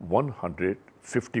150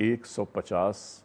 150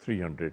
300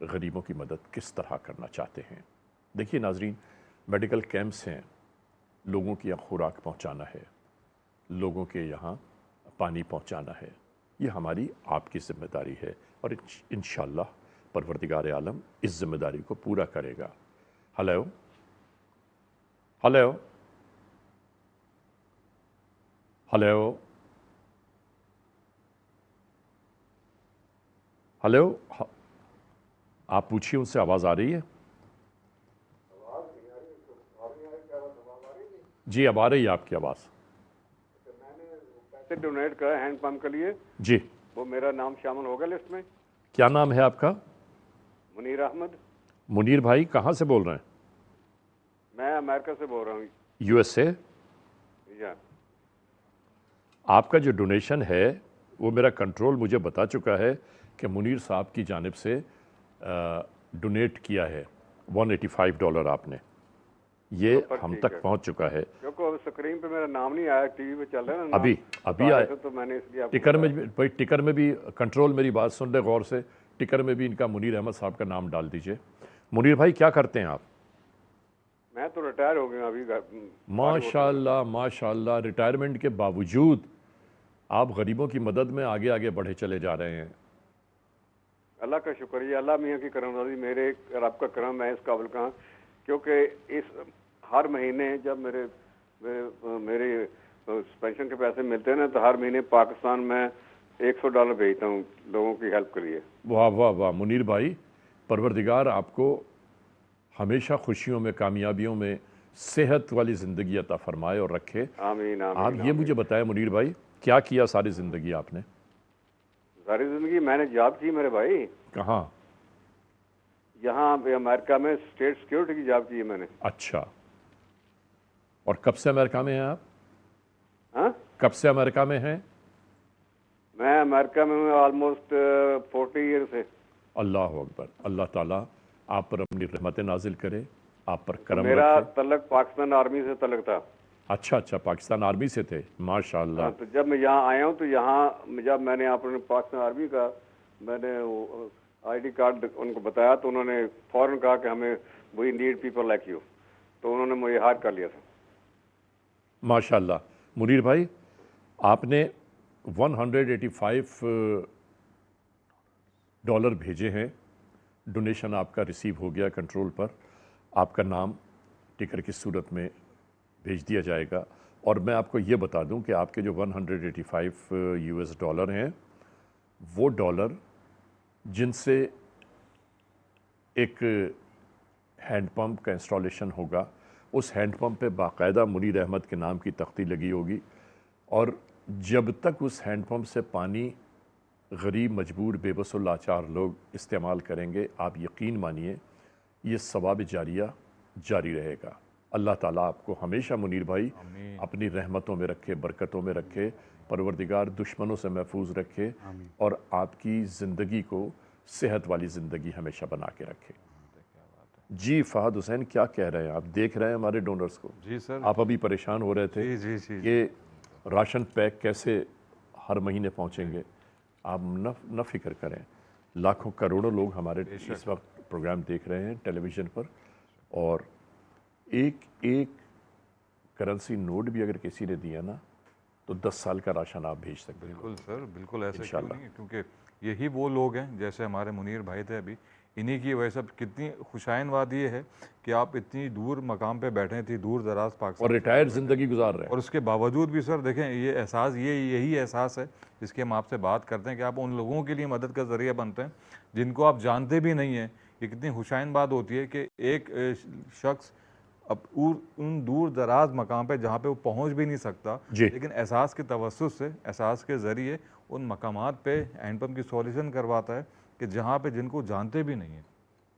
غریبوں کی مدد کس طرح کرنا چاہتے ہیں۔ دیکھیے ناظرین، میڈیکل کیمپس ہیں، لوگوں کی یہاں خوراک پہنچانا ہے، لوگوں کے یہاں پانی پہنچانا ہے، یہ ہماری آپ کی ذمہ داری ہے، اور انشاءاللہ پروردگار عالم اس ذمہ داری کو پورا کرے گا۔ ہلو ہلو ہلو ہلو آپ پوچھیے، ان سے آواز آ رہی ہے؟ جی اب آ رہی ہے آپ کی آواز۔ میں نے پیسے ڈونیٹ کرا ہینڈ پمپ کے لیے، جی، وہ میرا نام شامل ہوگا لسٹ میں؟ کیا نام ہے آپ کا؟ منیر احمد۔ منیر بھائی کہاں سے بول رہے ہیں؟ میں امریکہ سے بول رہا ہوں۔ U S A? یا آپ کا جو ڈونیشن ہے وہ میرا کنٹرول مجھے بتا چکا ہے کہ منیر صاحب کی جانب سے ڈونیٹ کیا ہے $185 آپ نے، یہ ہم تک پہنچ چکا ہے۔ کیونکہ اب اسکرین پہ میرا نام نہیں آیا، ٹی وی پہ چل رہا ہے نا، ابھی آئے تو میں نے اس لیے آپ کو ٹکر میں بھائی، ٹکر میں بھی کنٹرول میری بات سن لے غور سے، ٹکر میں بھی ان کا منیر احمد صاحب کا نام ڈال دیجئے۔ منیر بھائی کیا کرتے ہیں آپ؟ میں تو ریٹائر ہو گیا ابھی۔ ماشاءاللہ ماشاءاللہ، ریٹائرمنٹ کے باوجود آپ غریبوں کی مدد میں آگے آگے بڑھے چلے جا رہے ہیں۔ اللہ کا شکریہ، اللہ میاں کی کرم رضی، میرے رب کا کرم، میں اس قابل کہاں، کیونکہ اس ہر مہینے جب میرے پینشن کے پیسے ملتے ہیں نا، تو ہر مہینے پاکستان میں $100 بھیجتا ہوں لوگوں کی ہیلپ کے لیے۔ واہ واہ واہ منیر بھائی، پروردگار آپ کو ہمیشہ خوشیوں میں، کامیابیوں میں، صحت والی زندگی عطا فرمائے اور رکھے۔ آمین آپ آمین یہ مجھے بتائیں منیر بھائی، کیا کیا ساری زندگی آپ نے؟ ساری زندگی میں نے جاب کی میرے بھائی، کہاں؟ یہاں پہ امریکہ میں اسٹیٹ سیکیورٹی کی جاب کی ہے میں نے۔ اچھا، اور کب سے امریکہ میں ہیں آپ؟ ہاں، کب سے امریکہ میں ہیں؟ میں امریکہ میں آلموسٹ 40 ایئر سے۔ اللہ اکبر، اللہ تعالیٰ آپ پر اپنی رحمت نازل کرے، آپ پر کرم میرا رکھے۔ تعلق پاکستان آرمی سے تعلق تھا۔ اچھا، پاکستان آرمی سے تھے، ماشاءاللہ۔ ہاں، تو جب میں یہاں آیا ہوں تو یہاں جب میں نے اپنے پاکستان آرمی کا میں نے آئی ڈی کارڈ ان کو بتایا تو انہوں نے فوراً کہا کہ ہمیں we need people like you, تو انہوں نے مجھے ہائر کر لیا تھا۔ ماشاءاللہ منیر بھائی، آپ نے $185 بھیجے ہیں، ڈونیشن آپ کا ریسیو ہو گیا کنٹرول پر، آپ کا نام ٹکر کی صورت میں بھیج دیا جائے گا۔ اور میں آپ کو یہ بتا دوں کہ آپ کے جو $185 ہیں، وہ ڈالر جن سے ایک ہینڈ پمپ کا انسٹالیشن ہوگا، اس ہینڈ پمپ پہ باقاعدہ منیر احمد کے نام کی تختی لگی ہوگی، اور جب تک اس ہینڈ پمپ سے پانی غریب، مجبور، بے بس و لاچار لوگ استعمال کریں گے، آپ یقین مانیے یہ ثواب جاریہ جاری رہے گا۔ اللہ تعالیٰ آپ کو ہمیشہ منیر بھائی اپنی رحمتوں میں رکھے، برکتوں میں رکھے، پروردگار دشمنوں سے محفوظ رکھے، اور آپ کی زندگی کو صحت والی زندگی ہمیشہ بنا کے رکھے۔ جی فہد حسین، کیا کہہ رہے ہیں آپ؟ دیکھ رہے ہیں ہمارے ڈونرز کو؟ جی سر، آپ ابھی پریشان ہو رہے تھے جی کہ راشن پیک کیسے ہر مہینے پہنچیں گے۔ آپ نہ فکر کریں، لاکھوں کروڑوں لوگ ہمارے اس وقت پروگرام دیکھ رہے ہیں ٹیلی ویژن پر، اور ایک کرنسی نوٹ بھی اگر کسی نے دیا نا تو 10 سال کا راشن آپ بھیج سکتے ہیں۔ بالکل سر، بالکل ایسے کیوں نہیں ہے، کیونکہ یہی وہ لوگ ہیں جیسے ہمارے منیر بھائی تھے ابھی، انہی کی وجہ سے کتنی خوشائن بات یہ ہے کہ آپ اتنی دور مقام پہ بیٹھے تھے، دور دراز پاکستان، اور ریٹائر زندگی گزار رہے ہیں، اور اس کے باوجود بھی سر دیکھیں یہ احساس، یہی احساس ہے جس کی ہم آپ سے بات کرتے ہیں کہ آپ ان لوگوں کے لیے مدد کا ذریعہ بنتے ہیں جن کو آپ جانتے بھی نہیں ہیں۔ یہ کتنی خوشائن بات ہوتی ہے کہ ایک شخص اب ان دور دراز مقام پہ جہاں پہ وہ پہنچ بھی نہیں سکتا، لیکن احساس کے توسط سے، احساس کے ذریعے ان مقامات پہ ہینڈ پمپ کی سولوشن کرواتا ہے کہ جہاں پہ جن کو جانتے بھی نہیں ہیں۔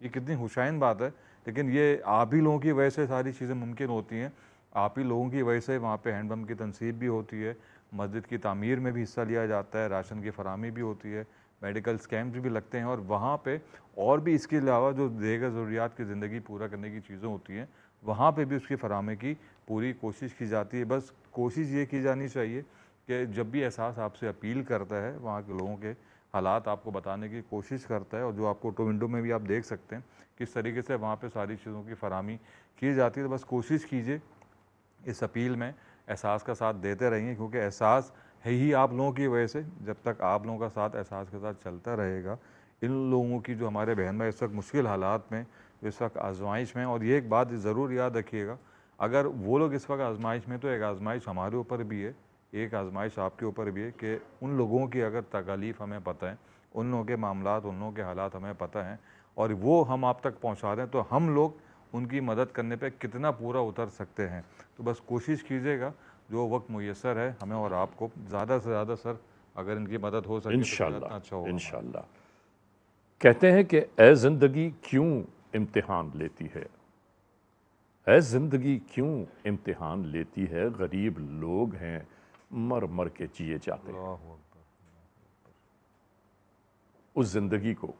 یہ کتنی خوشائن بات ہے، لیکن یہ آپ ہی لوگوں کی وجہ سے ساری چیزیں ممکن ہوتی ہیں، آپ ہی لوگوں کی وجہ سے وہاں پہ ہینڈ پمپ کی تنصیب بھی ہوتی ہے، مسجد کی تعمیر میں بھی حصہ لیا جاتا ہے، راشن کی فراہمی بھی ہوتی ہے، میڈیکل اسکیمز بھی لگتے ہیں، اور وہاں پہ اور بھی اس کے علاوہ جو دیگر ضروریات کی زندگی پورا کرنے کی چیزیں ہوتی ہیں، وہاں پہ بھی اس کی فراہمی کی پوری کوشش کی جاتی ہے۔ بس کوشش یہ کی جانی چاہیے کہ جب بھی احساس آپ سے اپیل کرتا ہے وہاں کے لوگوں کے حالات آپ کو بتانے کی کوشش کرتا ہے, اور جو آپ کو ٹو ونڈو میں بھی آپ دیکھ سکتے ہیں کس طریقے سے وہاں پہ ساری چیزوں کی فراہمی کی جاتی ہے. تو بس کوشش کیجیے اس اپیل میں احساس کا ساتھ دیتے رہیے, کیونکہ احساس ہے ہی آپ لوگوں کی وجہ سے. جب تک آپ لوگوں کا ساتھ احساس کے ساتھ چلتا رہے گا, ان لوگوں کی جو ہمارے بہن بھائی اس وقت مشکل حالات میں, اس وقت آزمائش میں, اور یہ ایک بات ضرور یاد رکھیے گا, اگر وہ لوگ اس وقت آزمائش میں, تو ایک آزمائش ہمارے اوپر بھی ہے, ایک آزمائش آپ کے اوپر بھی ہے, کہ ان لوگوں کی اگر تکالیف ہمیں پتہ ہے, ان لوگوں کے معاملات, ان لوگوں کے حالات ہمیں پتہ ہیں, اور وہ ہم آپ تک پہنچا رہے ہیں, تو ہم لوگ ان کی مدد کرنے پہ کتنا پورا اتر سکتے ہیں. تو بس کوشش کیجیے گا جو وقت میسر ہے ہمیں اور آپ کو, زیادہ سے زیادہ سر اگر ان کی مدد ہو سکے تو انشاءاللہ اتنا اچھا ہوگا. انشاءاللہ. کہتے ہیں کہ اے زندگی کیوں امتحان لیتی ہے, اے زندگی کیوں امتحان لیتی ہے, غریب لوگ ہیں مر مر کے جیے جاتے ہیں. اللہ اکبر. اس زندگی کو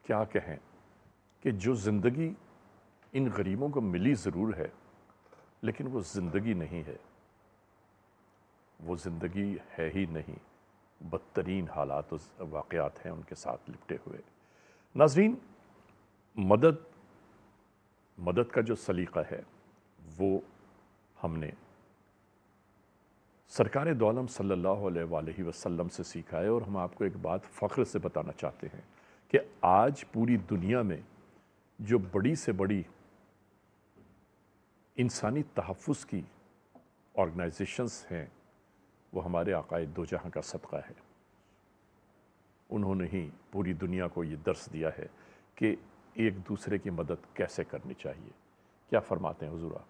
کیا کہیں کہ جو زندگی ان غریبوں کو ملی ضرور ہے, لیکن وہ زندگی نہیں ہے, وہ زندگی ہے ہی نہیں, بدترین حالات و واقعات ہیں ان کے ساتھ لپٹے ہوئے. ناظرین, مدد کا جو سلیقہ ہے وہ ہم نے سرکار دو عالم صلی اللہ علیہ وآلہ وسلم سے سیکھا ہے, اور ہم آپ کو ایک بات فخر سے بتانا چاہتے ہیں کہ آج پوری دنیا میں جو بڑی سے بڑی انسانی تحفظ کی آرگنائزیشنز ہیں وہ ہمارے آقائے دو جہاں کا صدقہ ہے. انہوں نے ہی پوری دنیا کو یہ درس دیا ہے کہ ایک دوسرے کی مدد کیسے کرنی چاہیے. کیا فرماتے ہیں حضور آپ؟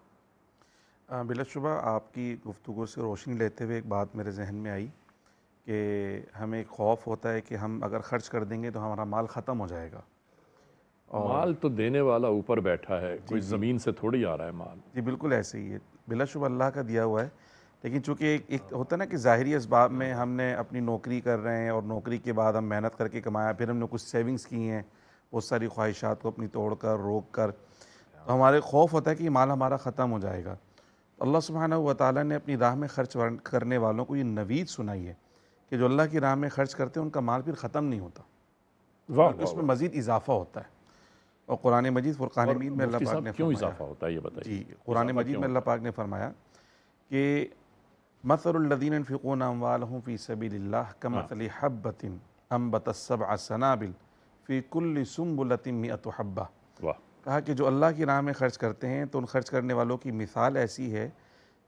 بلا شبہ آپ کی گفتگو سے روشنی لیتے ہوئے ایک بات میرے ذہن میں آئی کہ ہمیں ایک خوف ہوتا ہے کہ ہم اگر خرچ کر دیں گے تو ہمارا مال ختم ہو جائے گا. مال تو دینے والا اوپر بیٹھا ہے, کوئی زمین سے تھوڑی آ رہا ہے مال. جی بالکل ایسے ہی ہے, بلا شبہ اللہ کا دیا ہوا ہے, لیکن چونکہ ایک ہوتا ہے نا کہ ظاہری اسباب میں ہم نے اپنی نوکری کر رہے ہیں, اور نوکری کے بعد ہم محنت کر کے کمایا, پھر ہم نے کچھ سیونگز کی ہیں بہت ساری خواہشات کو اپنی توڑ کر روک کر, تو ہمارے خوف ہوتا ہے کہ یہ مال ہمارا ختم ہو جائے گا. اللہ سبحانہ و تعالیٰ نے اپنی راہ میں خرچ کرنے والوں کو یہ نوید سنائی ہے کہ جو اللہ کی راہ میں خرچ کرتے ہیں ان کا مال پھر ختم نہیں ہوتا, بلکہ اس میں مزید اضافہ ہوتا ہے. اور قرآن مجید فرقان حمید میں اللہ پاک نے کیوں فرمایا, اضافہ ہوتا ہے یہ بتائیے. جی قرآن مجید میں اللہ پاک نے فرمایا کہ مثل الذین ينفقون اموالهم فی سبیل اللہ کمثل حبۃ انبتت سبع سنابل فی کل سنبلۃ مئۃ حبۃ. کہا کہ جو اللہ کی راہ میں خرچ کرتے ہیں تو ان خرچ کرنے والوں کی مثال ایسی ہے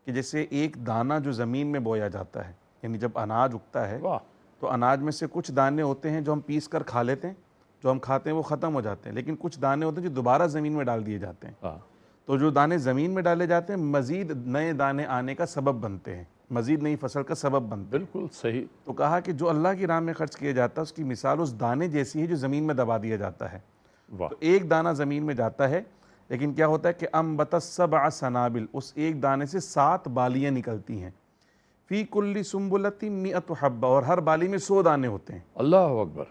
کہ جیسے ایک دانہ جو زمین میں بویا جاتا ہے, یعنی جب اناج اگتا ہے تو اناج میں سے کچھ دانے ہوتے ہیں جو ہم پیس کر کھا لیتے ہیں, جو ہم کھاتے ہیں وہ ختم ہو جاتے ہیں, لیکن کچھ دانے ہوتے ہیں جو دوبارہ زمین میں ڈال دیے جاتے ہیں. تو جو دانے زمین میں ڈالے جاتے ہیں مزید نئے دانے آنے کا سبب بنتے ہیں, مزید نئی فصل کا سبب بنتے ہیں. بالکل صحیح. تو کہا کہ جو اللہ کی راہ میں خرچ کیا جاتا ہے اس کی مثال اس دانے جیسی ہے جو زمین میں دبا دیا جاتا ہے. تو ایک دانہ زمین میں جاتا ہے, لیکن کیا ہوتا ہے کہ انبتت سبع سنابل, اس ایک دانے سے 7 بالیاں نکلتی ہیں, فی کل سنبلۃ مئۃ حبۃ, اور ہر بالی میں 100 دانے ہوتے ہیں. اللہ اکبر.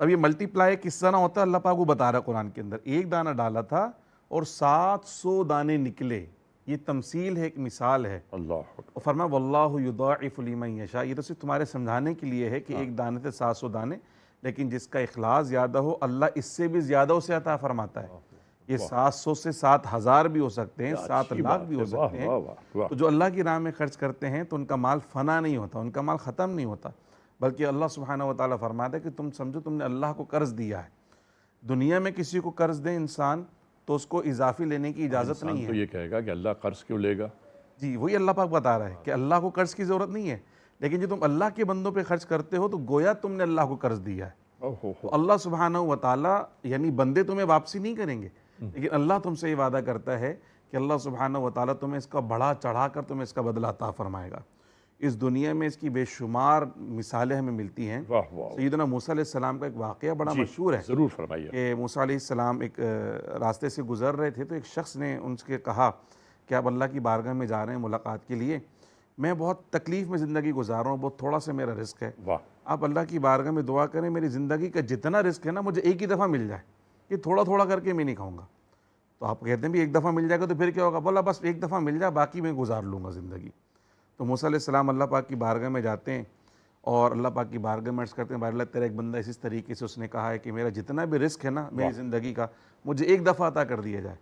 اب یہ ملٹی پلائی کس طرح ہوتا ہے اللہ پاک وہ بتا رہا ہے قرآن کے اندر. ایک دانہ ڈالا تھا اور 700 دانے نکلے, یہ تمثیل ہے, ایک مثال ہے. اللہ اکبر. اور فرمایا واللہ یضاعف لمن یشاء, یہ تو صرف تمہارے سمجھانے کے لیے ہے کہ ایک دانے سے 700 دانے, لیکن جس کا اخلاص زیادہ ہو اللہ اس سے بھی زیادہ اسے عطا فرماتا ہے. یہ 700 سے 7,000 بھی ہو سکتے ہیں, 7 لاکھ بھی ہو سکتے ہیں. تو جو اللہ کی راہ میں خرچ کرتے ہیں تو ان کا مال فنا نہیں ہوتا, ان کا مال ختم نہیں ہوتا, بلکہ اللہ سبحانہ و تعالیٰ فرماتا ہے کہ تم سمجھو تم نے اللہ کو قرض دیا ہے. دنیا میں کسی کو قرض دیں انسان تو اس کو اضافی لینے کی اجازت نہیں ہے. تو یہ کہے گا کہ اللہ قرض کیوں لے گا. جی وہی اللہ پاک بتا رہا ہے کہ اللہ کو قرض کی ضرورت نہیں ہے, لیکن جو تم اللہ کے بندوں پہ خرچ کرتے ہو تو گویا تم نے اللہ کو قرض دیا ہے. تو اللہ سبحانہ و تعالیٰ یعنی بندے تمہیں واپسی نہیں کریں گے, لیکن اللہ تم سے یہ وعدہ کرتا ہے کہ اللہ سبحانہ و تعالیٰ تمہیں اس کا بڑھا چڑھا کر تمہیں اس کا بدلہ عطا فرمائے گا. اس دنیا میں اس کی بے شمار مثالیں ہمیں ملتی ہیں. سیدنا موسیٰ علیہ السلام کا ایک واقعہ بڑا مشہور ہے. ضرور فرمائیے. کہ موسیٰ علیہ السلام ایک راستے سے گزر رہے تھے تو ایک شخص نے ان سے کہا کہ آپ اللہ کی بارگاہ میں جا رہے ہیں ملاقات کے لیے, میں بہت تکلیف میں زندگی گزار رہا ہوں, بہت تھوڑا سا میرا رزق ہے, آپ اللہ کی بارگاہ میں دعا کریں میری زندگی کا جتنا رزق ہے نا مجھے ایک ہی دفعہ مل جائے, یہ تھوڑا تھوڑا کر کے میں نہیں کھاؤں گا. تو آپ کہتے ہیں بھی ایک دفعہ مل جائے گا تو پھر کیا ہوگا, بولا بس ایک دفعہ مل جائے باقی میں گزار لوں گا زندگی. تو موسیٰ علیہ السلام اللہ پاک کی بارگاہ میں جاتے ہیں اور اللہ پاک کی بارگاہ میں عرض کرتے ہیں بہر اللہ تیرا ایک بندہ اس طریقے سے اس نے کہا ہے کہ میرا جتنا بھی رزق ہے نا میری زندگی کا مجھے ایک دفعہ عطا کر دیا جائے.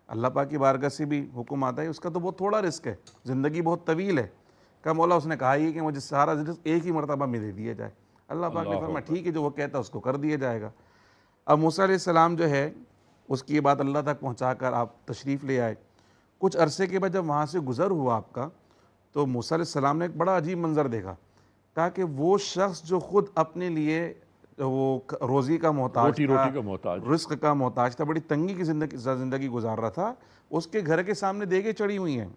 اللہ پاک کی بارگاہ سے بھی حکم آتا ہے, اس کا تو بہت تھوڑا رزق ہے, زندگی بہت طویل ہے, کہ مولا اس نے کہا ہی کہ مجھے سارا رزق ایک ہی مرتبہ میں دے دیا جائے. اللہ پاک نے فرمایا ٹھیک ہے, جو وہ کہتا ہے اس کو کر دیا جائے گا. اب موسیٰ علیہ السلام جو ہے اس کی یہ بات اللہ تک پہنچا کر آپ تشریف لے آئے. کچھ عرصے کے بعد جب وہاں سے گزر ہوا آپ کا, تو موسیٰ علیہ السلام نے ایک بڑا عجیب منظر دیکھا. کہا کہ وہ شخص جو خود اپنے لیے وہ روزی کا محتاج روٹی کا محتاج, رزق کا محتاج تھا, بڑی تنگی کی زندگی گزار رہا تھا, اس کے گھر کے سامنے دیگیں چڑھی ہوئی ہیں,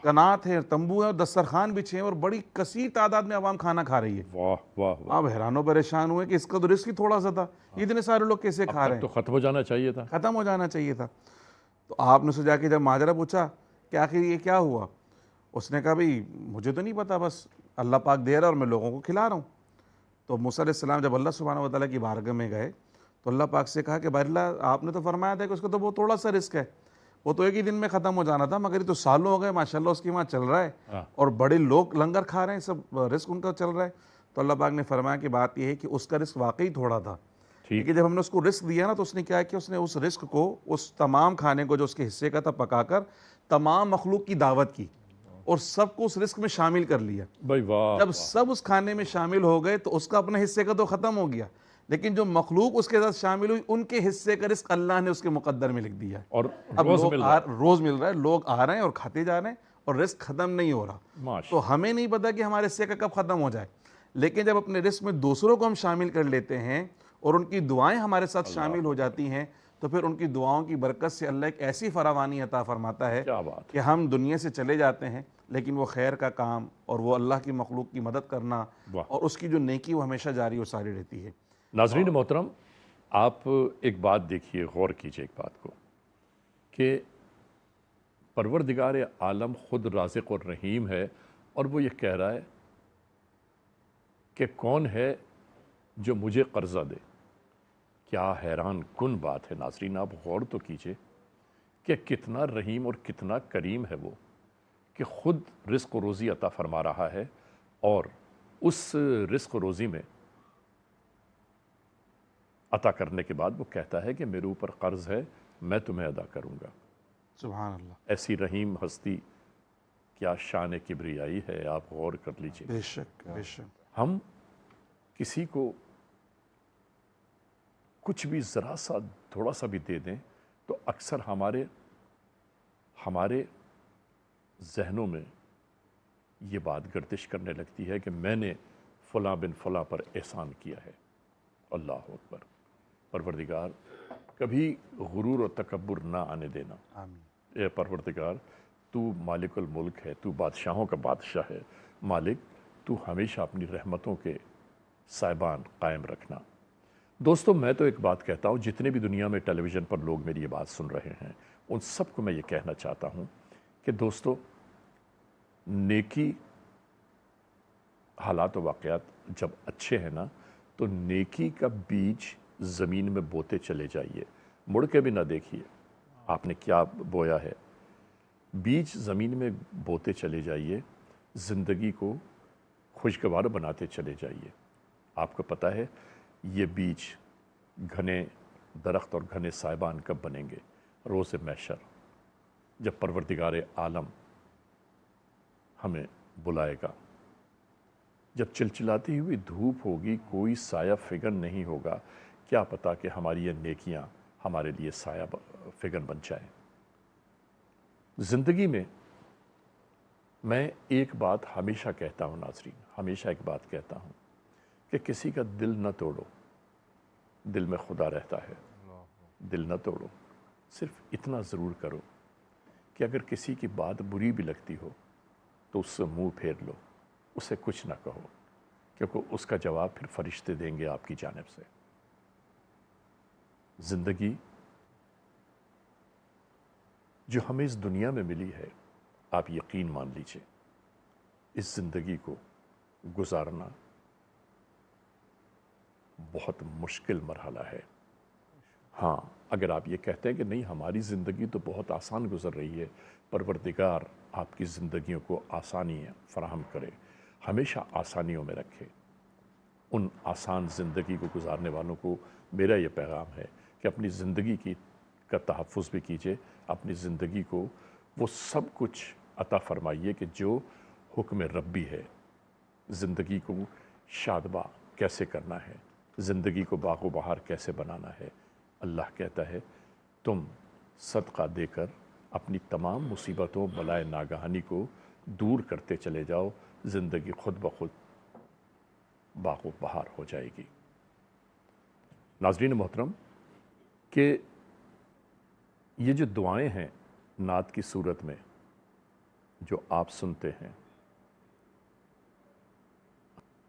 کنات ہے, تمبو ہے, اور دسترخوان بچھے ہیں, اور بڑی کثیر تعداد میں عوام کھانا کھا رہی ہے. واہ واہ واہ, آپ حیران و پریشان ہوئے کہ اس کا تو رزق ہی تھوڑا سا تھا, اتنے سارے لوگ کیسے کھا رہے ہیں, تو ختم ہو جانا چاہیے تھا, ختم ہو جانا چاہیے تھا. تو آپ نے سجا کے جب ماجرا پوچھا کہ آخر یہ کیا ہوا, اس نے کہا بھئی مجھے تو نہیں پتا, بس اللہ پاک دے رہا اور میں لوگوں کو کھلا رہا ہوں. تو موسیٰ علیہ السلام جب اللہ سبحانہ و تعالیٰ کی بارگاہ میں گئے تو اللہ پاک سے کہا کہ بھائی اللہ آپ نے تو فرمایا تھا کہ اس کا تو بہت تھوڑا سا رزق ہے, وہ تو ایک ہی دن میں ختم ہو جانا تھا, مگر یہ تو سالوں ہو گئے ماشاءاللہ اس کی وہاں چل رہا ہے, اور بڑے لوگ لنگر کھا رہے ہیں, سب رزق ان کا چل رہا ہے. تو اللہ پاک نے فرمایا کہ بات یہ ہے کہ اس کا رزق واقعی تھوڑا تھا, کہ جب ہم نے اس کو رزق دیا نا تو اس نے کیا کہ اس نے اس رزق کو, اس تمام کھانے کو جو اس کے حصے کا تھا, پکا کر تمام مخلوق کی دعوت کی اور سب کو اس رزق میں شامل کر لیا. بھائی واہ, جب سب اس کھانے میں شامل ہو گئے تو اس کا اپنے حصے کا تو ختم ہو گیا, لیکن جو مخلوق اس کے ساتھ شامل ہوئی ان کے حصے کا رزق اللہ نے اس کے مقدر میں لکھ دیا ہے. اور اب روز لوگ مل رہا ہے, روز مل رہا ہے, لوگ آ رہے ہیں اور کھاتے جا رہے ہیں, اور رزق ختم نہیں ہو رہا. تو ہمیں نہیں پتا کہ ہمارے حصے کا کب ختم ہو جائے, لیکن جب اپنے رزق میں دوسروں کو ہم شامل کر لیتے ہیں اور ان کی دعائیں ہمارے ساتھ شامل ہو جاتی ہیں, تو پھر ان کی دعاؤں کی برکت سے اللہ ایک ایسی فراوانی عطا فرماتا ہے کہ ہم دنیا سے چلے جاتے ہیں, لیکن وہ خیر کا کام اور وہ اللہ کی مخلوق کی مدد کرنا اور اس کی جو نیکی وہ ہمیشہ جاری و ساری رہتی ہے. ناظرین محترم, آپ ایک بات دیکھیے, غور کیجئے ایک بات کو, کہ پروردگار عالم خود رازق اور رحیم ہے, اور وہ یہ کہہ رہا ہے کہ کون ہے جو مجھے قرضہ دے. کیا حیران کن بات ہے ناظرین, آپ غور تو کیجئے کہ کتنا رحیم اور کتنا کریم ہے وہ, کہ خود رزق و روزی عطا فرما رہا ہے, اور اس رزق و روزی میں عطا کرنے کے بعد وہ کہتا ہے کہ میرے اوپر قرض ہے, میں تمہیں ادا کروں گا. سبحان اللہ, ایسی رحیم ہستی, کیا شان کبریائی ہے, آپ غور کر لیجئے. بے شک بے شک. ہم کسی کو کچھ بھی ذرا سا تھوڑا سا بھی دے دیں تو اکثر ہمارے ذہنوں میں یہ بات گردش کرنے لگتی ہے کہ میں نے فلاں بن فلاں پر احسان کیا ہے. اللہ اکبر. پروردگار کبھی غرور و تکبر نہ آنے دینا. اے پروردگار, تو مالک الملک ہے, تو بادشاہوں کا بادشاہ ہے, مالک تو ہمیشہ اپنی رحمتوں کے سائبان قائم رکھنا. دوستو, میں تو ایک بات کہتا ہوں, جتنے بھی دنیا میں ٹیلی ویژن پر لوگ میری یہ بات سن رہے ہیں ان سب کو میں یہ کہنا چاہتا ہوں کہ دوستو, نیکی حالات و واقعات جب اچھے ہیں نا تو نیکی کا بیج زمین میں بوتے چلے جائیے, مڑ کے بھی نہ دیکھیے آپ نے کیا بویا ہے. بیج زمین میں بوتے چلے جائیے, زندگی کو خوشگوار بناتے چلے جائیے. آپ کو پتہ ہے یہ بیج گھنے درخت اور گھنے سائبان کب بنیں گے؟ روز محشر, جب پروردگار عالم ہمیں بلائے گا, جب چلچلاتی ہوئی دھوپ ہوگی, کوئی سایہ فگن نہیں ہوگا. کیا پتا کہ ہماری یہ نیکیاں ہمارے لیے سایہ فگن بن جائیں. زندگی میں میں ایک بات ہمیشہ کہتا ہوں ناظرین, ہمیشہ ایک بات کہتا ہوں کہ کسی کا دل نہ توڑو, دل میں خدا رہتا ہے. دل نہ توڑو, صرف اتنا ضرور کرو کہ اگر کسی کی بات بری بھی لگتی ہو تو اس سے منہ پھیر لو, اسے کچھ نہ کہو, کیونکہ اس کا جواب پھر فرشتے دیں گے آپ کی جانب سے. زندگی جو ہمیں اس دنیا میں ملی ہے, آپ یقین مان لیجئے اس زندگی کو گزارنا بہت مشکل مرحلہ ہے. ہاں, اگر آپ یہ کہتے ہیں کہ نہیں ہماری زندگی تو بہت آسان گزر رہی ہے, پروردگار آپ کی زندگیوں کو آسانی فراہم کرے, ہمیشہ آسانیوں میں رکھے. ان آسان زندگی کو گزارنے والوں کو میرا یہ پیغام ہے کہ اپنی زندگی کا تحفظ بھی کیجیے، اپنی زندگی کو وہ سب کچھ عطا فرمائیے کہ جو حکم ربی ہے۔ زندگی کو شادباں کیسے کرنا ہے، زندگی کو باغ و بہار کیسے بنانا ہے۔ اللہ کہتا ہے تم صدقہ دے کر اپنی تمام مصیبتوں بلائے ناگہانی کو دور کرتے چلے جاؤ، زندگی خود بخود باغ و بہار ہو جائے گی۔ ناظرین محترم، کہ یہ جو دعائیں ہیں نعت کی صورت میں جو آپ سنتے ہیں،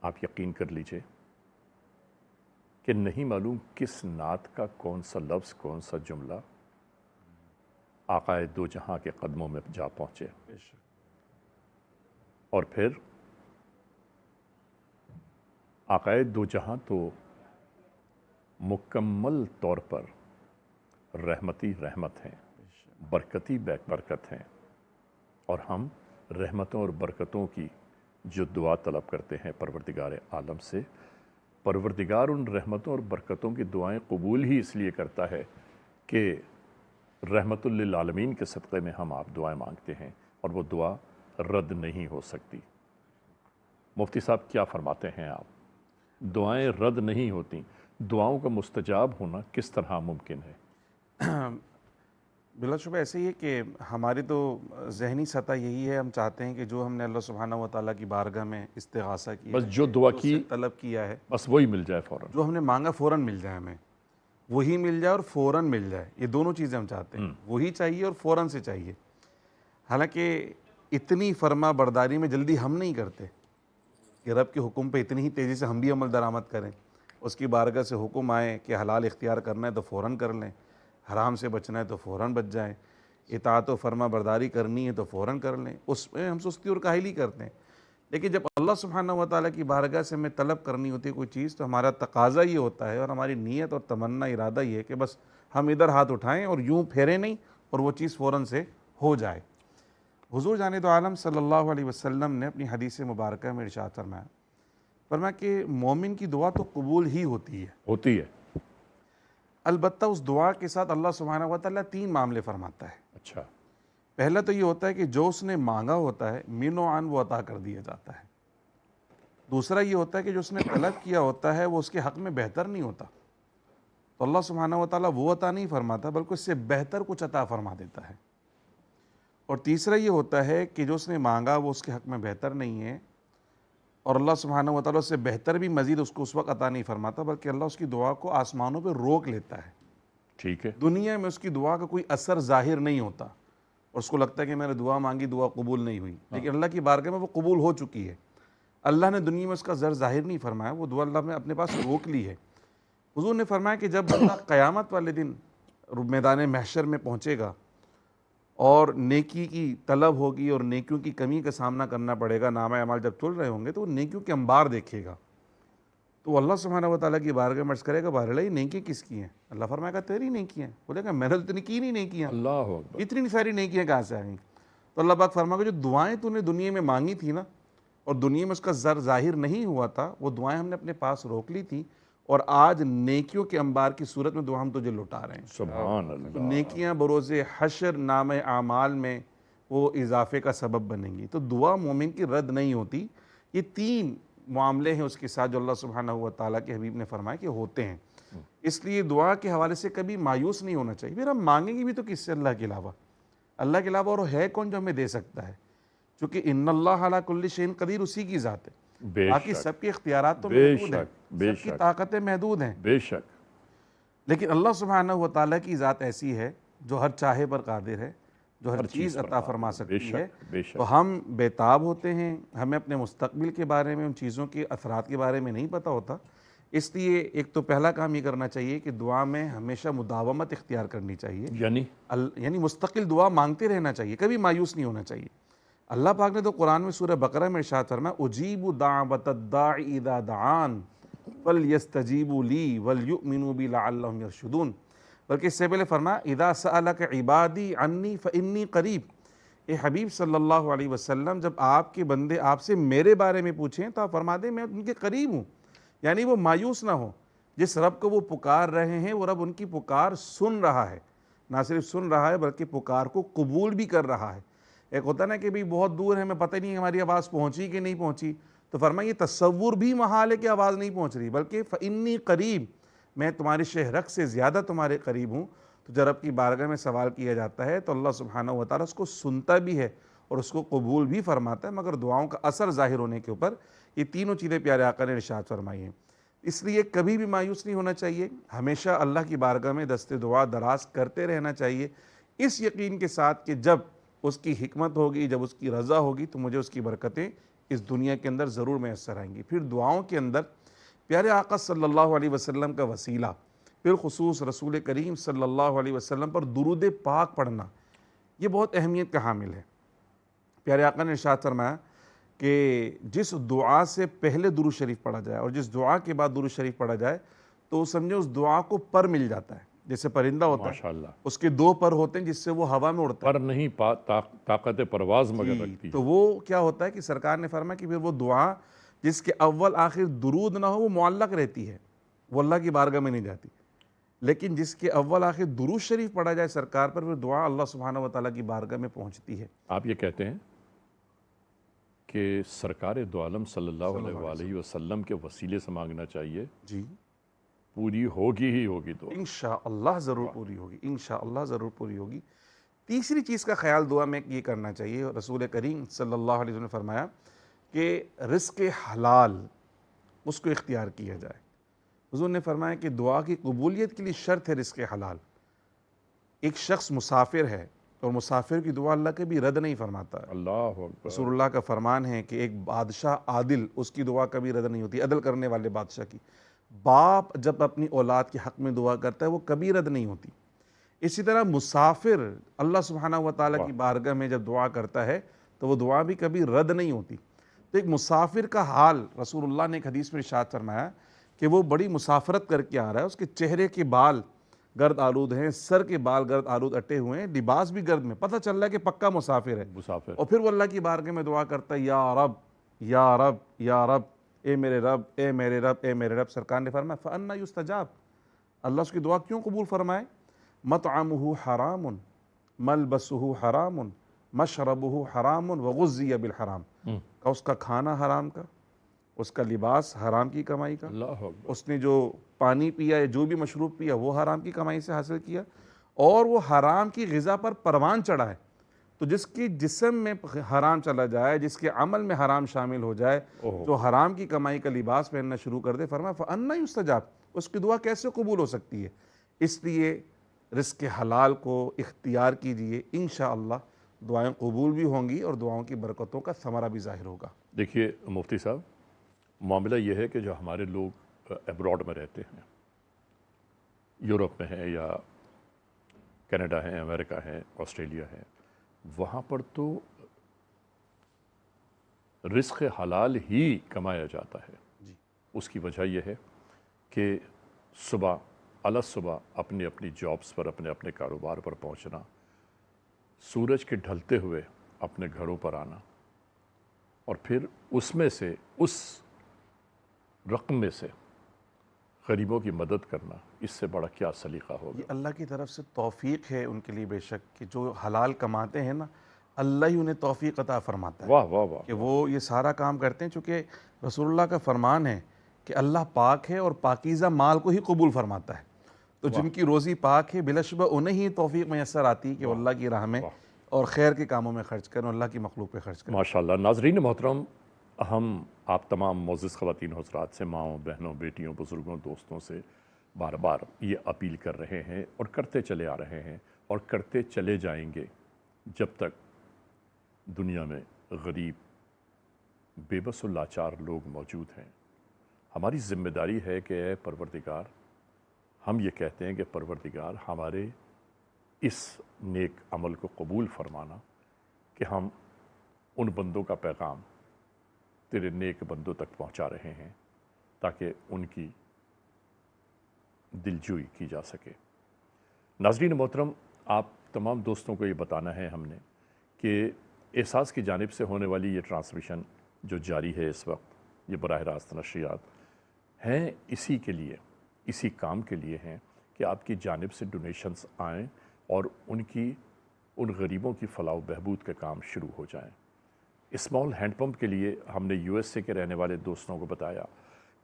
آپ یقین کر لیجئے کہ نہیں معلوم کس نعت کا کون سا لفظ، کون سا جملہ آقائے دو جہاں کے قدموں میں جا پہنچے، اور پھر آقائے دو جہاں تو مکمل طور پر رحمتی رحمت ہیں، برکتی برکت ہیں، اور ہم رحمتوں اور برکتوں کی جو دعا طلب کرتے ہیں پروردگار عالم سے، پروردگار ان رحمتوں اور برکتوں کی دعائیں قبول ہی اس لیے کرتا ہے کہ رحمت للعالمین کے صدقے میں ہم آپ دعائیں مانگتے ہیں، اور وہ دعا رد نہیں ہو سکتی۔ مفتی صاحب کیا فرماتے ہیں آپ؟ دعائیں رد نہیں ہوتی، دعاؤں کا مستجاب ہونا کس طرح ممکن ہے؟ بلا شبہ ایسے ہی ہے کہ ہماری تو ذہنی سطح یہی ہے، ہم چاہتے ہیں کہ جو ہم نے اللہ سبحانہ و تعالیٰ کی بارگاہ میں استغاثہ کیا، بس جو دعا کی طلب کیا ہے، بس وہی مل جائے فوراً، جو ہم نے مانگا فوراً مل جائے، ہمیں وہی مل جائے اور فوراً مل جائے۔ یہ دونوں چیزیں ہم چاہتے ہیں، وہی چاہیے اور فوراً سے چاہیے۔ حالانکہ اتنی فرما برداری میں جلدی ہم نہیں کرتے کہ رب کے حکم پہ اتنی ہی تیزی سے ہم بھی عمل درآمد کریں۔ اس کی بارگاہ سے حکم آئے کہ حلال اختیار کرنا ہے تو فوراً کر لیں، حرام سے بچنا ہے تو فوراً بچ جائیں، اطاعت و فرما برداری کرنی ہے تو فوراً کر لیں، اس میں ہم سستی اور کاہلی کرتے ہیں۔ لیکن جب اللہ سبحانہ و تعالیٰ کی بارگاہ سے ہمیں طلب کرنی ہوتی ہے کوئی چیز، تو ہمارا تقاضا یہ ہوتا ہے اور ہماری نیت اور تمنا ارادہ یہ ہے کہ بس ہم ادھر ہاتھ اٹھائیں اور یوں پھیریں نہیں، اور وہ چیز فوراً سے ہو جائے۔ حضور جانب عالم صلی اللہ علیہ وسلم نے اپنی حدیث مبارکہ میں ارشاد فرمایا کہ مومن کی دعا تو قبول ہی ہوتی ہے، البتہ اس دعا کے ساتھ اللہ سبحانہ و تعالیٰ 3 معاملے فرماتا ہے۔ اچھا، پہلا تو یہ ہوتا ہے کہ جو اس نے مانگا ہوتا ہے من و عن وہ عطا کر دیا جاتا ہے۔ دوسرا یہ ہوتا ہے کہ جو اس نے طلب کیا ہوتا ہے وہ اس کے حق میں بہتر نہیں ہوتا، تو اللہ سبحانہ و تعالیٰ وہ عطا نہیں فرماتا بلکہ اس سے بہتر کچھ عطا فرما دیتا ہے۔ اور تیسرا یہ ہوتا ہے کہ جو اس نے مانگا وہ اس کے حق میں بہتر نہیں ہے، اور اللہ سبحانہ و تعالیٰ اس سے بہتر بھی مزید اس کو اس وقت عطا نہیں فرماتا، بلکہ اللہ اس کی دعا کو آسمانوں پہ روک لیتا ہے۔ ٹھیک ہے، دنیا میں اس کی دعا کا کوئی اثر ظاہر نہیں ہوتا، اور اس کو لگتا ہے کہ میں نے دعا مانگی، دعا قبول نہیں ہوئی، لیکن اللہ کی بارگاہ میں وہ قبول ہو چکی ہے۔ اللہ نے دنیا میں اس کا زر ظاہر نہیں فرمایا، وہ دعا اللہ نے اپنے پاس روک لی ہے۔ حضور نے فرمایا کہ جب بندہ قیامت والے دن میدان محشر میں پہنچے گا اور نیکی کی طلب ہوگی اور نیکیوں کی کمی کا سامنا کرنا پڑے گا، نامہ اعمال جب چل رہے ہوں گے تو وہ نیکیوں کے انبار دیکھے گا، تو اللہ سبحانہ و تعالیٰ کی بارگاہ میں عرض کرے گا بہر یہ نیکیاں کس کی ہیں؟ اللہ فرمائے گا تیری نیکیاں ہیں۔ بولے گا میں نے تو اتنی کی نہیں نیکیاں، اللہ اکبر، اتنی ساری نیکیاں کہاں سے آئیں؟ تو اللہ پاک فرمائے گا جو دعائیں تو نے دنیا میں مانگی تھی نا، اور دنیا میں اس کا زر ظاہر نہیں ہوا تھا، وہ دعائیں ہم نے اپنے پاس روک لی تھی، اور آج نیکیوں کے انبار کی صورت میں دعا ہم تجھے لوٹا رہے ہیں۔ سبحان اللہ، نیکیاں بروز حشر نامہ اعمال میں وہ اضافے کا سبب بنیں گی۔ تو دعا مومن کی رد نہیں ہوتی۔ یہ 3 معاملے ہیں اس کے ساتھ جو اللہ سبحانہ و تعالیٰ کے حبیب نے فرمایا کہ ہوتے ہیں، اس لیے دعا کے حوالے سے کبھی مایوس نہیں ہونا چاہیے۔ پھر ہم مانگیں گے بھی تو کس سے؟ اللہ کے علاوہ، اللہ کے علاوہ اور ہے کون جو ہمیں دے سکتا ہے؟ چونکہ ان اللہ علی کل شیء قدیر اسی کی ذات ہے، بے باقی شک، سب کی اختیارات تو بے محدود ہیں، شک، بے سب کی شک، طاقتیں محدود ہیں، بے شک، لیکن اللہ سبحانہ و تعالیٰ کی ذات ایسی ہے جو ہر چاہے پر قادر ہے، جو ہر چیز پر عطا قادر فرما ہے، بے سکتی ہے۔ شک، بے شک، تو ہم بےتاب ہوتے ہیں، ہمیں اپنے مستقبل کے بارے میں، ان چیزوں کے اثرات کے بارے میں نہیں پتہ ہوتا، اس لیے ایک تو پہلا کام یہ کرنا چاہیے کہ دعا میں ہمیشہ مداومت اختیار کرنی چاہیے، یعنی مستقل دعا مانگتے رہنا چاہیے، کبھی مایوس نہیں ہونا چاہیے۔ اللہ پاک نے تو قرآن میں سورہ بقرہ میں ارشاد فرمایا اجیب دعوت الداعی اذا دعان فلیستجیبوا لی ولیؤمنوا بی لعلہم یرشدون، بلکہ اس سے پہلے فرمایا اذا سألک عبادی عنی فانی قریب، اے حبیب صلی اللہ علیہ وسلم جب آپ کے بندے آپ سے میرے بارے میں پوچھیں تو آپ فرما دیں میں ان کے قریب ہوں، یعنی وہ مایوس نہ ہو، جس رب کو وہ پکار رہے ہیں وہ رب ان کی پکار سن رہا ہے، نہ صرف سن رہا ہے بلکہ پکار کو قبول بھی کر رہا ہے۔ ایک ہوتا ہے نا کہ بھی بہت دور ہے، ہمیں پتہ نہیں ہماری آواز پہنچی کہ نہیں پہنچی، تو فرمایا یہ تصور بھی محال ہے کہ آواز نہیں پہنچ رہی، بلکہ فإنی قریب، میں تمہاری شہرک سے زیادہ تمہارے قریب ہوں۔ تو جب رب کی بارگاہ میں سوال کیا جاتا ہے تو اللہ سبحانہ و تعالیٰ اس کو سنتا بھی ہے اور اس کو قبول بھی فرماتا ہے، مگر دعاؤں کا اثر ظاہر ہونے کے اوپر یہ تینوں چیزیں پیارے آقا نے ارشاد فرمائی ہیں۔ اس لیے کبھی بھی مایوس نہیں ہونا چاہیے، ہمیشہ اللہ کی بارگاہ میں دست دعا دراز کرتے رہنا چاہیے، اس یقین کے ساتھ کہ جب اس کی حکمت ہوگی، جب اس کی رضا ہوگی تو مجھے اس کی برکتیں اس دنیا کے اندر ضرور میسر آئیں گی۔ پھر دعاؤں کے اندر پیارے آقا صلی اللہ علیہ وسلم کا وسیلہ، بالخصوص رسول کریم صلی اللہ علیہ وسلم پر درود پاک پڑھنا، یہ بہت اہمیت کا حامل ہے۔ پیارے آقا نے ارشاد فرمایا کہ جس دعا سے پہلے درود شریف پڑھا جائے اور جس دعا کے بعد درود شریف پڑھا جائے تو سمجھو اس دعا کو پر مل جاتا ہے، جیسے پرندہ ہوتا ہے ماشاءاللہ، اس کے دو پر ہوتے ہیں جس سے وہ ہوا میں اڑتا ہے، پر نہیں طاقت پرواز مگر رکھتی ہے۔ تو وہ کیا ہوتا ہے کہ سرکار نے فرمایا کہ پھر وہ دعا جس کے اول آخر درود نہ ہو وہ معلق رہتی ہے، وہ اللہ کی بارگاہ میں نہیں جاتی، لیکن جس کے اول آخر درود شریف پڑھا جائے سرکار پر، پھر دعا اللہ سبحانہ و تعالیٰ کی بارگاہ میں پہنچتی ہے۔ آپ یہ کہتے ہیں کہ سرکار دو عالم صلی اللہ علیہ وآلہ وسلم کے وسیلے سے مانگنا چاہیے، جی پوری ہوگی ہی ہوگی تو انشاءاللہ ضرور پوری ہوگی، انشاءاللہ ضرور پوری ہوگی۔ تیسری چیز کا خیال دعا میں یہ کرنا چاہیے، رسول کریم صلی اللہ علیہ وسلم نے فرمایا کہ رزق حلال اس کو اختیار کیا جائے۔ حضور نے فرمایا کہ دعا کی قبولیت کے لیے شرط ہے رزق حلال۔ ایک شخص مسافر ہے اور مسافر کی دعا اللہ کبھی رد نہیں فرماتا ہے۔ اللہ اکبر، رسول اللہ کا فرمان ہے کہ ایک بادشاہ عادل، اس کی دعا کبھی رد نہیں ہوتی، عدل کرنے والے بادشاہ کی۔ باپ جب اپنی اولاد کے حق میں دعا کرتا ہے وہ کبھی رد نہیں ہوتی۔ اسی طرح مسافر اللہ سبحانہ و تعالیٰ کی بارگاہ میں جب دعا کرتا ہے تو وہ دعا بھی کبھی رد نہیں ہوتی۔ تو ایک مسافر کا حال رسول اللہ نے ایک حدیث میں ارشاد فرمایا کہ وہ بڑی مسافرت کر کے آ رہا ہے، اس کے چہرے کے بال گرد آلود ہیں، سر کے بال گرد آلود اٹے ہوئے ہیں، لباس بھی گرد میں، پتہ چل رہا ہے کہ پکا مسافر ہے۔ مسافر، اور پھر وہ اللہ کی بارگاہ میں دعا کرتا ہے، یا رب یا رب یا رب، اے میرے رب اے میرے رب اے میرے رب۔ سرکار نے فرمایا فَأَنَّا يُسْتَجَابُ، اللہ اس کی دعا کیوں قبول فرمائے؟ مَطْعَمُهُ حَرَامٌ مَلْبَسُهُ حَرَامٌ مَشْرَبُهُ حَرَامٌ وَغُذِّيَ بِالْحَرَام، کہ اس کا کھانا حرام کا، اس کا لباس حرام کی کمائی کا، اللہ اکبر، اس نے جو پانی پیا یا جو بھی مشروب پیا وہ حرام کی کمائی سے حاصل کیا، اور وہ حرام کی غذا پر پروان چڑھا ہے۔ تو جس کی جسم میں حرام چلا جائے، جس کے عمل میں حرام شامل ہو جائے، جو حرام کی کمائی کا لباس پہننا شروع کر دے، فرمایا فَأَنَّا يُسْتَجَابُ، اس کی دعا کیسے قبول ہو سکتی ہے؟ اس لیے رزق حلال کو اختیار کیجئے، انشاءاللہ دعائیں قبول بھی ہوں گی اور دعاؤں کی برکتوں کا ثمرہ بھی ظاہر ہوگا۔ دیکھیے مفتی صاحب، معاملہ یہ ہے کہ جو ہمارے لوگ ایبراڈ میں رہتے ہیں، یورپ میں ہیں یا کینیڈا ہے، امریکہ ہے، آسٹریلیا ہے، وہاں پر تو رزق حلال ہی کمایا جاتا ہے۔ اس کی وجہ یہ ہے کہ صبح صبح اپنی اپنی جابس پر، اپنے اپنے کاروبار پر پہنچنا، سورج کے ڈھلتے ہوئے اپنے گھروں پر آنا، اور پھر اس میں سے، اس رقم میں سے غریبوں کی مدد کرنا، اس سے بڑا کیا سلیقہ ہوگا؟ یہ اللہ کی طرف سے توفیق ہے ان کے لیے بے شک، کہ جو حلال کماتے ہیں نا، اللہ ہی انہیں توفیق عطا فرماتا ہے واہ واہ واہ، کہ وہ یہ سارا کام کرتے ہیں، چونکہ رسول اللہ کا فرمان ہے کہ اللہ پاک ہے اور پاکیزہ مال کو ہی قبول فرماتا ہے۔ تو جن کی روزی پاک ہے بلا شبہ انہیں ہی توفیق میسر آتی ہے کہ وہ اللہ کی راہ میں اور خیر کے کاموں میں خرچ کریں، اللہ کی مخلوق پہ خرچ کریں۔ ماشاءاللہ۔ ناظرین محترم، ہم آپ تمام معزز خواتین حضرات سے، ماؤں، بہنوں، بیٹیوں، بزرگوں، دوستوں سے بار بار یہ اپیل کر رہے ہیں اور کرتے چلے آ رہے ہیں اور کرتے چلے جائیں گے جب تک دنیا میں غریب، بے بس و لاچار لوگ موجود ہیں۔ ہماری ذمہ داری ہے کہ اے پروردگار، ہم یہ کہتے ہیں کہ پروردگار ہمارے اس نیک عمل کو قبول فرمانا کہ ہم ان بندوں کا پیغام تیرے نیک بندوں تک پہنچا رہے ہیں تاکہ ان کی دلجوئی کی جا سکے۔ ناظرین محترم، آپ تمام دوستوں کو یہ بتانا ہے ہم نے کہ احساس کی جانب سے ہونے والی یہ ٹرانسمیشن جو جاری ہے اس وقت، یہ براہ راست نشریات ہیں اسی کے لیے، اسی کام کے لیے ہیں کہ آپ کی جانب سے ڈونیشنز آئیں اور ان غریبوں کی فلاح و بہبود کے کام شروع ہو جائیں۔ اسمال ہینڈ پمپ کے لیے ہم نے یو ایس اے کے رہنے والے دوستوں کو بتایا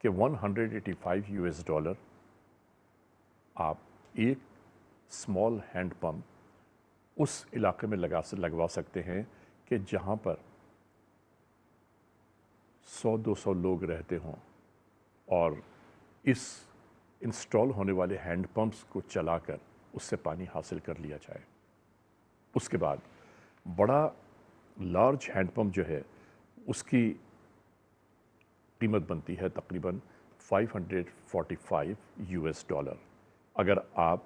کہ $185 آپ ایک اسمال ہینڈ پمپ اس علاقے میں لگوا سکتے ہیں کہ جہاں پر 100-200 لوگ رہتے ہوں، اور اس انسٹال ہونے والے ہینڈ پمپس کو چلا کر اس سے پانی حاصل کر لیا جائے۔ اس کے بعد بڑا لارج ہینڈ پمپ جو ہے اس کی قیمت بنتی ہے تقریباً $545۔ اگر آپ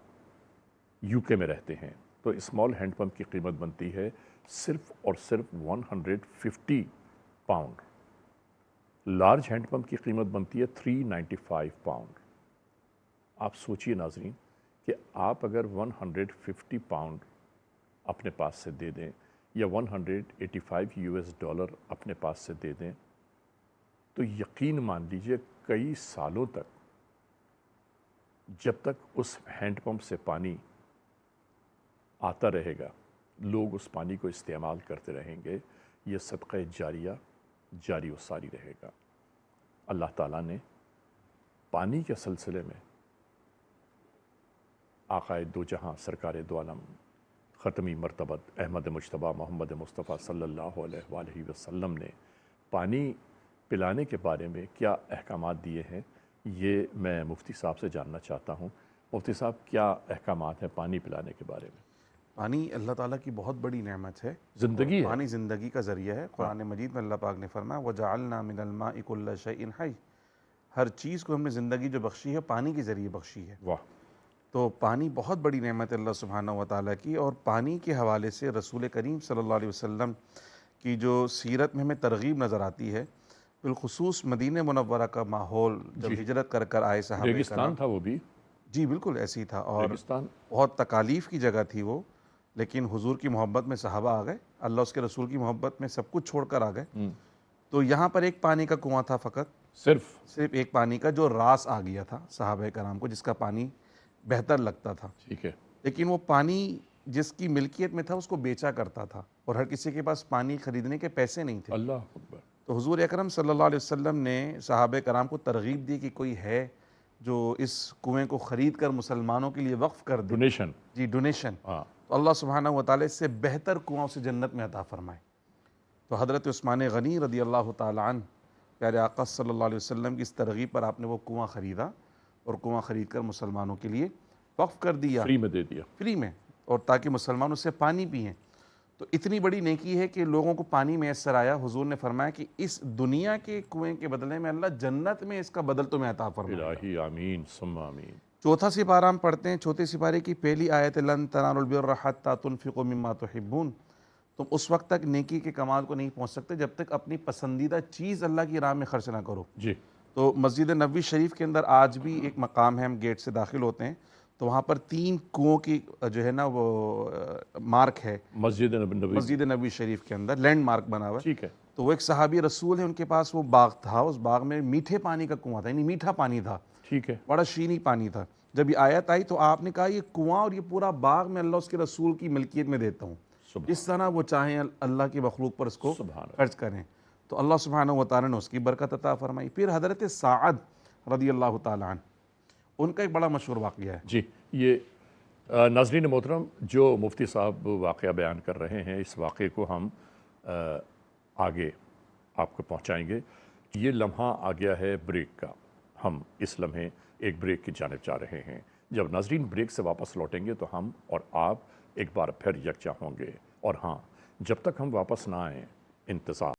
یو کے میں رہتے ہیں تو اسمال ہینڈ پمپ کی قیمت بنتی ہے صرف اور صرف £150۔ لارج ہینڈ پمپ کی قیمت بنتی ہے £395۔ آپ سوچئے ناظرین کہ آپ اگر £150 اپنے پاس سے دے دیں یا $185 اپنے پاس سے دے دیں تو یقین مان لیجئے کئی سالوں تک جب تک اس ہینڈ پمپ سے پانی آتا رہے گا، لوگ اس پانی کو استعمال کرتے رہیں گے، یہ صدقہ جاریہ جاری و ساری رہے گا۔ اللہ تعالیٰ نے پانی کے سلسلے میں آقائے دو جہاں سرکار دو عالم ختمی مرتبت احمد مجتبیٰ محمد مصطفیٰ صلی اللہ علیہ وآلہ وسلم نے پانی پلانے کے بارے میں کیا احکامات دیے ہیں، یہ میں مفتی صاحب سے جاننا چاہتا ہوں۔ مفتی صاحب، کیا احکامات ہیں پانی پلانے کے بارے میں؟ پانی اللہ تعالیٰ کی بہت بڑی نعمت ہے، زندگی ہے، پانی زندگی کا ذریعہ ہے۔ قرآن مجید میں اللہ پاک نے فرمایا وَجَعَلْنَا مِنَ الْمَاءِ كُلَّ شَيْءٍ حَيٍّ، ہر چیز کو ہم نے زندگی جو بخشی ہے پانی کے ذریعے بخشی ہے۔ واہ، تو پانی بہت بڑی نعمت ہے اللہ سبحانہ و تعالیٰ کی، اور پانی کے حوالے سے رسول کریم صلی اللہ علیہ وسلم کی جو سیرت میں ہمیں ترغیب نظر آتی ہے، بالخصوص مدینہ منورہ کا ماحول جب ہجرت کر کر آئے صحابہ ریگستان کرام، تھا وہ بھی، جی بالکل ایسی ہی تھا، اور ریگستان، بہت تکالیف کی جگہ تھی وہ، لیکن حضور کی محبت میں صحابہ آ گئے، اللہ اس کے رسول کی محبت میں سب کچھ چھوڑ کر آ گئے۔ تو یہاں پر ایک پانی کا کنواں تھا، فقط صرف ایک پانی کا، جو راس آ گیا تھا صحابہ کرام کو، جس کا پانی بہتر لگتا تھا، ٹھیک ہے، لیکن وہ پانی جس کی ملکیت میں تھا اس کو بیچا کرتا تھا، اور ہر کسی کے پاس پانی خریدنے کے پیسے نہیں تھے۔ اللہ اکبر، تو حضور اکرم صلی اللہ علیہ وسلم نے صحابہ کرام کو ترغیب دی کہ کوئی ہے جو اس کنویں کو خرید کر مسلمانوں کے لیے وقف کر دے، ڈونیشن، جی ڈونیشن، ہاں، تو اللہ سبحانہ و تعالیٰ اس سے بہتر کنواں اسے جنت میں عطا فرمائے۔ تو حضرت عثمان غنی رضی اللہ تعالیٰ عنہ، پیارے آقا صلی اللہ علیہ وسلم کی اس ترغیب پر آپ نے وہ کنواں خریدا، اور کنواں خرید کر مسلمانوں کے لیے وقف کر دیا، فری میں دے دیا، فری میں، اور تاکہ مسلمان اس سے پانی پئیں۔ تو اتنی بڑی نیکی ہے کہ لوگوں کو پانی میسر آیا۔ حضور نے فرمایا کہ اس دنیا کے کنویں کے بدلے میں اللہ جنت میں اس کا بدل تمہیں عطا فرمائے گا۔ الہی آمین ثم آمین۔ چوتھا سپارہ ہم پڑھتے ہیں، چوتھے سپارے کی پہلی آیت، لن تنالوا البر حتی تنفقوا مما تحبون، تم اس وقت تک نیکی کے کمال کو نہیں پہنچ سکتے جب تک اپنی پسندیدہ چیز اللہ کی راہ میں خرچ نہ کرو۔ جی، تو مسجد نبوی شریف کے اندر آج بھی ایک مقام ہے، ہم گیٹ سے داخل ہوتے ہیں تو وہاں پر 3 کنووں کی جو ہے نا وہ مارک ہے، مسجد نبوی، مسجد نبوی شریف کے اندر لینڈ مارک بنا ہوا ہے۔ ٹھیک ہے، تو وہ ایک صحابی رسول ہے، ان کے پاس وہ باغ تھا، اس باغ میں میٹھے پانی کا کنواں تھا، یعنی میٹھا پانی تھا، ٹھیک ہے، بڑا شیریں پانی تھا۔ جب یہ آیت آئی تو آپ نے کہا یہ کنواں اور یہ پورا باغ میں اللہ اس کے رسول کی ملکیت میں دیتا ہوں، جس طرح وہ چاہیں اللہ کی مخلوق پر اس کو سبحان اللہ، خرچ کریں۔ تو اللہ سبحانہ و تعالیٰ نے اس کی برکت عطا فرمائی۔ پھر حضرت سعد رضی اللہ تعالیٰ عنہ، ان کا ایک بڑا مشہور واقعہ ہے۔ جی، یہ ناظرین محترم، جو مفتی صاحب واقعہ بیان کر رہے ہیں، اس واقعے کو ہم آگے آپ کو پہنچائیں گے۔ یہ لمحہ آ گیا ہے بریک کا، ہم اس لمحے ایک بریک کی جانب جا رہے ہیں۔ جب ناظرین بریک سے واپس لوٹیں گے تو ہم اور آپ ایک بار پھر یکجا ہوں گے، اور ہاں، جب تک ہم واپس نہ آئیں انتظار